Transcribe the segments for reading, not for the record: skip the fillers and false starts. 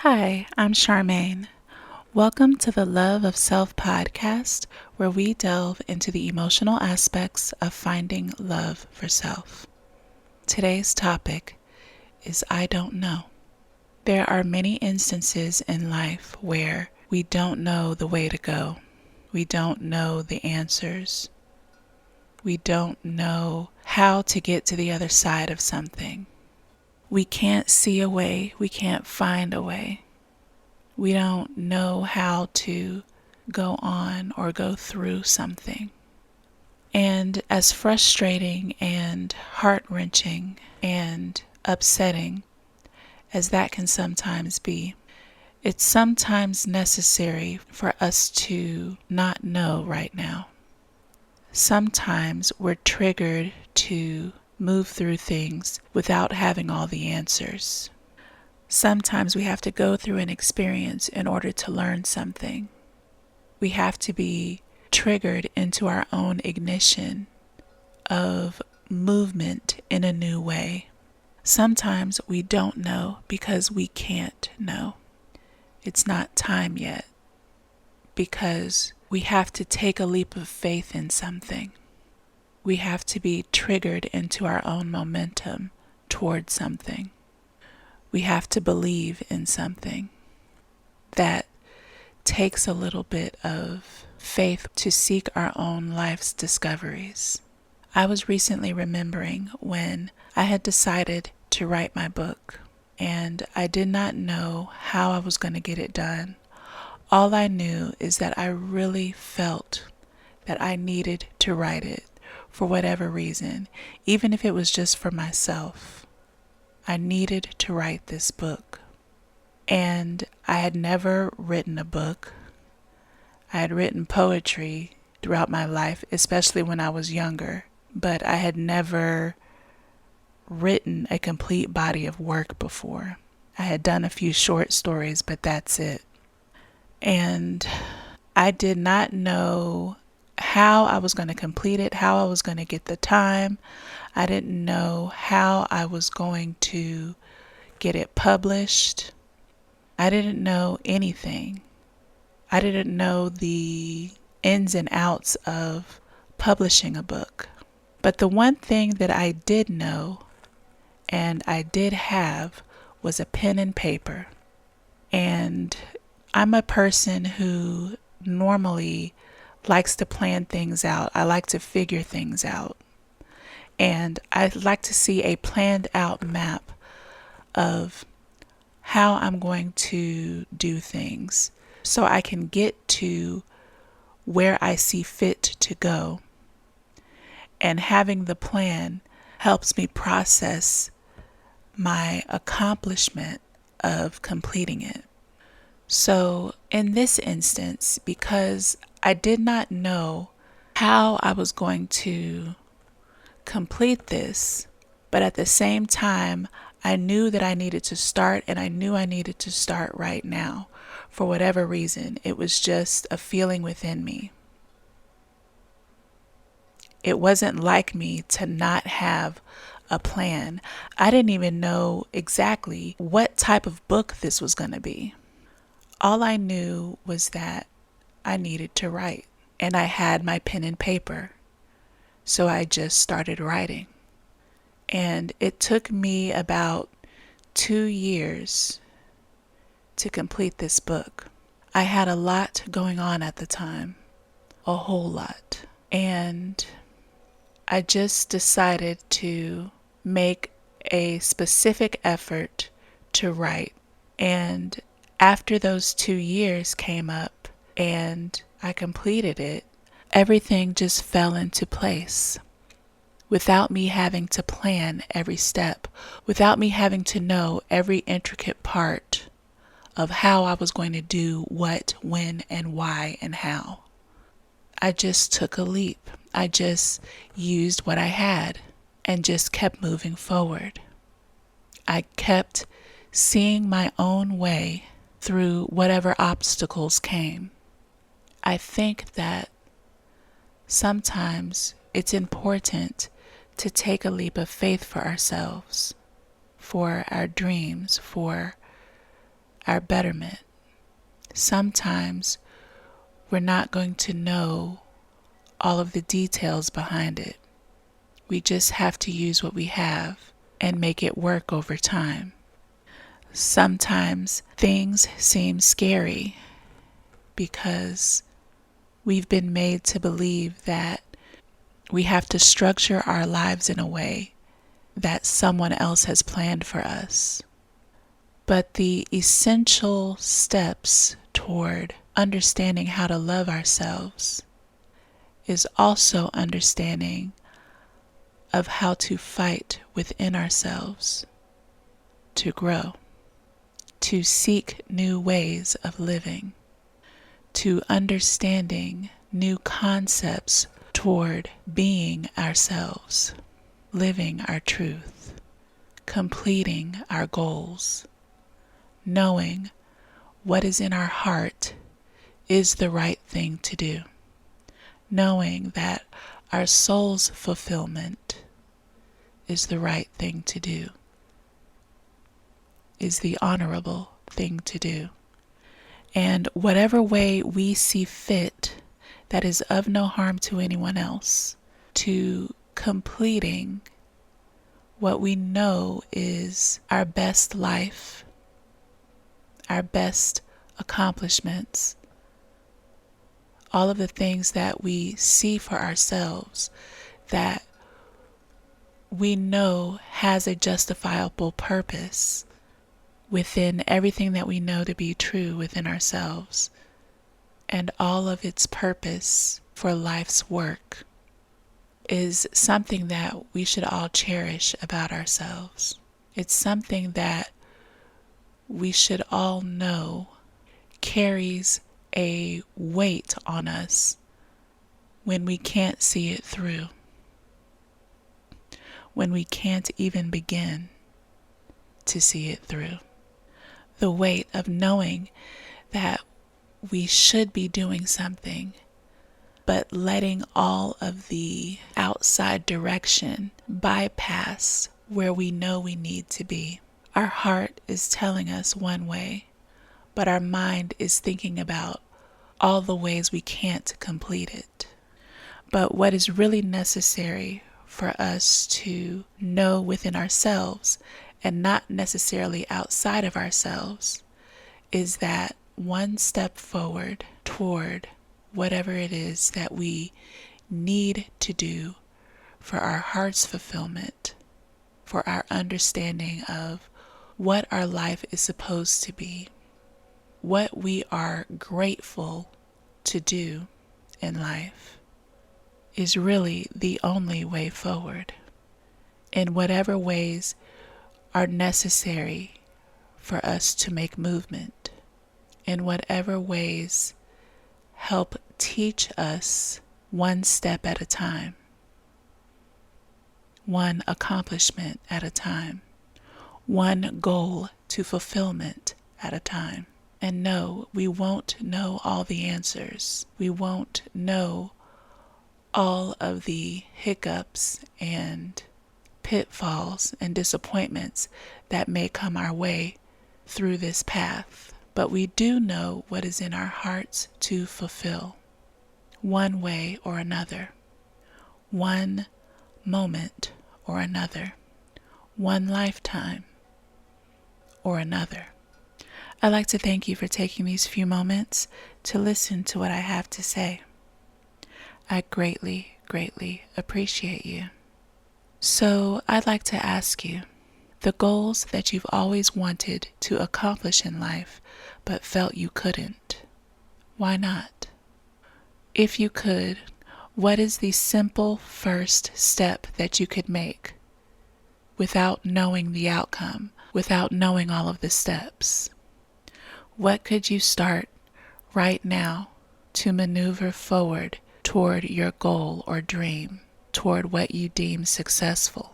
Hi, I'm Charmaine. Welcome to the Love of Self podcast, where we delve into the emotional aspects of finding love for self. Today's topic is I don't know. There are many instances in life where we don't know the way to go. We don't know the answers. We don't know how to get to the other side of something. We can't see a way. We can't find a way. We don't know how to go on or go through something. And as frustrating and heart-wrenching and upsetting as that can sometimes be, it's sometimes necessary for us to not know right now. Sometimes we're triggered to move through things without having all the answers. Sometimes we have to go through an experience in order to learn something. We have to be triggered into our own ignition of movement in a new way. Sometimes we don't know because we can't know. It's not time yet because we have to take a leap of faith in something. We have to be triggered into our own momentum toward something. We have to believe in something. That takes a little bit of faith to seek our own life's discoveries. I was recently remembering when I had decided to write my book, and I did not know how I was going to get it done. All I knew is that I really felt that I needed to write it for whatever reason, even if it was just for myself. I needed to write this book. And I had never written a book. I had written poetry throughout my life, especially when I was younger, but I had never written a complete body of work before. I had done a few short stories, but that's it. And I did not know how I was going to complete it, how I was going to get the time. I didn't know how I was going to get it published. I didn't know anything. I didn't know the ins and outs of publishing a book. But the one thing that I did know and I did have was a pen and paper. And I'm a person who normally likes to plan things out. I like to figure things out. And I like to see a planned out map of how I'm going to do things so I can get to where I see fit to go. And having the plan helps me process my accomplishment of completing it. So in this instance, because I did not know how I was going to complete this, but at the same time, I knew that I needed to start, and I knew I needed to start right now. For whatever reason, it was just a feeling within me. It wasn't like me to not have a plan. I didn't even know exactly what type of book this was going to be. All I knew was that I needed to write, and I had my pen and paper. So I just started writing. And it took me about 2 years to complete this book. I had a lot going on at the time, a whole lot. And I just decided to make a specific effort to write. And after those 2 years came up and I completed it, everything just fell into place without me having to plan every step, without me having to know every intricate part of how I was going to do what, when, and why, and how. I just took a leap. I just used what I had and just kept moving forward. I kept seeing my own way through whatever obstacles came. I think that sometimes it's important to take a leap of faith for ourselves, for our dreams, for our betterment. Sometimes we're not going to know all of the details behind it. We just have to use what we have and make it work over time. Sometimes things seem scary because we've been made to believe that we have to structure our lives in a way that someone else has planned for us. But the essential steps toward understanding how to love ourselves is also understanding of how to fight within ourselves to grow, to seek new ways of living, to understanding new concepts toward being ourselves, living our truth, completing our goals, knowing what is in our heart is the right thing to do, knowing that our soul's fulfillment is the right thing to do, is the honorable thing to do. And whatever way we see fit that is of no harm to anyone else, to completing what we know is our best life, our best accomplishments, all of the things that we see for ourselves that we know has a justifiable purpose within everything that we know to be true within ourselves, and all of its purpose for life's work is something that we should all cherish about ourselves. It's something that we should all know carries a weight on us when we can't see it through, when we can't even begin to see it through. The weight of knowing that we should be doing something, but letting all of the outside direction bypass where we know we need to be. Our heart is telling us one way, but our mind is thinking about all the ways we can't complete it. But what is really necessary for us to know within ourselves, and not necessarily outside of ourselves, is that one step forward toward whatever it is that we need to do for our heart's fulfillment, for our understanding of what our life is supposed to be, what we are grateful to do in life, is really the only way forward. In whatever ways are necessary for us to make movement, in whatever ways help teach us one step at a time, one accomplishment at a time, one goal to fulfillment at a time. And no, we won't know all the answers. We won't know all of the hiccups and pitfalls and disappointments that may come our way through this path. But we do know what is in our hearts to fulfill, one way or another, one moment or another, one lifetime or another. I'd like to thank you for taking these few moments to listen to what I have to say. I greatly, greatly appreciate you. So I'd like to ask you, the goals that you've always wanted to accomplish in life but felt you couldn't, why not? If you could, what is the simple first step that you could make without knowing the outcome, without knowing all of the steps? What could you start right now to maneuver forward toward your goal or dream, toward what you deem successful?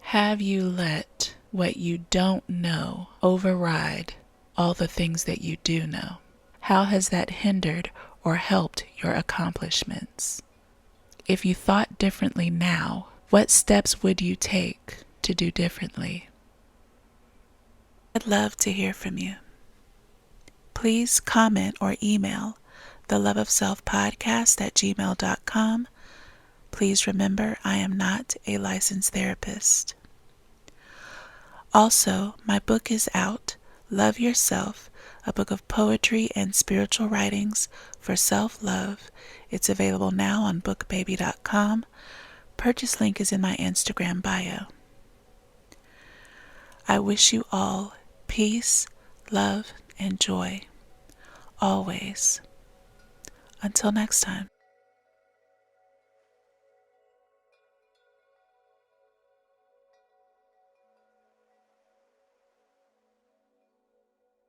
Have you let what you don't know override all the things that you do know? How has that hindered or helped your accomplishments? If you thought differently now, what steps would you take to do differently? I'd love to hear from you. Please comment or email theloveofselfpodcast@gmail.com. Please remember, I am not a licensed therapist. Also, my book is out, Love Yourself, a book of poetry and spiritual writings for self-love. It's available now on bookbaby.com. Purchase link is in my Instagram bio. I wish you all peace, love, and joy, always. Until next time.